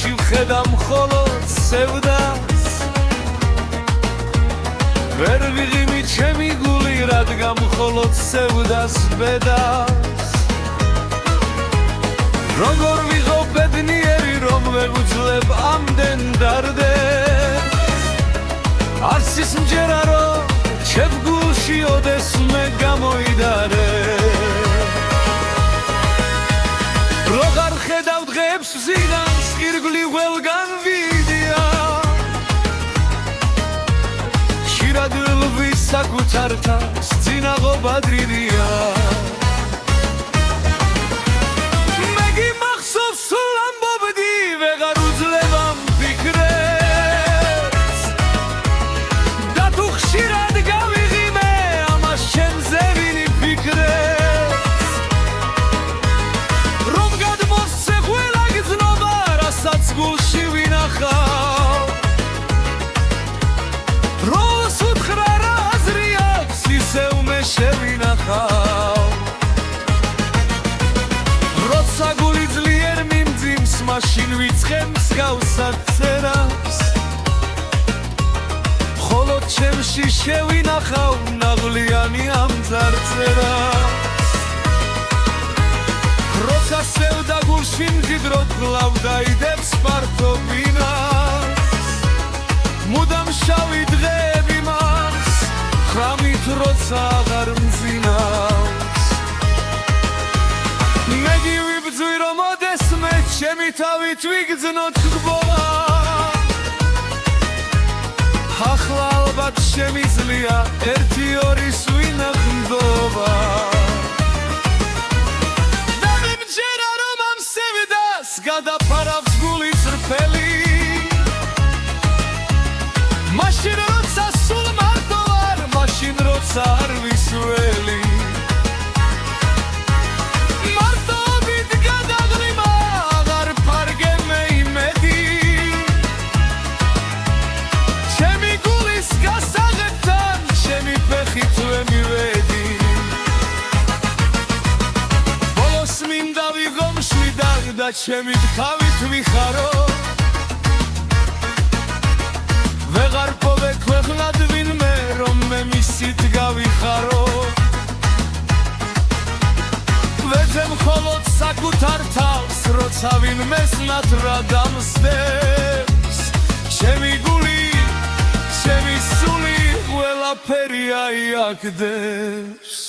გულში ვხედა მხოლოდ სევდას ვერ ვიღიმი ჩემი გული რადგან მხოლოდ სევდას ბედას როგორ ვიღო ბედნიერი რომ ვეგვძლებ ამდენ დარდებს არც ის მჯერა რომ ჩემ გულში ოდესმე გამოიდარე როგორ ხედავ დღეებს ზინანს ირგვლივ ყველგან ვიდია ხშირად ველვის საკუთარ თავს წინაღო ბადრიდია მე გიმახსოვს სულ ამბობდი ვეღარ უძლებ ამ ფიქრებს და თუ ხშირად გავიღიმე ამას ჩემზე ვინი ფიქრებს რომ გადმოსცე ყველა გზნობა რასაც გულში ვინახავ როს უთხრა რა აზრი აქვს ისევ მე შევინახავ როცა გული ძლიერ მიმძიმს მაშინ ვიწყებს გავსად წერას მხოლოდ ჩემში შევინახავ ნაღლიანი ამ წარწერას როცა სევდა გულში მძიდროდ გლავ დაიდებს ფართობინას მუდამ შავი დღეები მას ხრამით როცა აღარ მძინავს მე გივიბძვი რომ ოდესმე ჩემი თავით ვიგრძნოთ გბოლა ახლა ალბათ შემიძლია ერთი ორის ვინახდობა და მიმჯერა რომ ამ სევდას გადაფარავს გული წრფელი მაშინ როცა სულ მარტო ვარ მაშინ როცა არ ვისველი მარტობით გადაღრიმა აღარ ფარგემე იმედი ჩემი გულის გასაღებთან ჩემი ფეხით ვემივედი ბოლოს მინდა ვიღო მშვიდად და ჩემი თავით ვიხარო ვეღარ პოვე ქვეყნად ვინმე რომ მე მისით გავიხარო ვეძე მხოლოდ საკუთარ თავს როცა ვინმეს ნატრად ამსდებს ჩემი გული ჩემი სული ყველაფერი აიაკდებს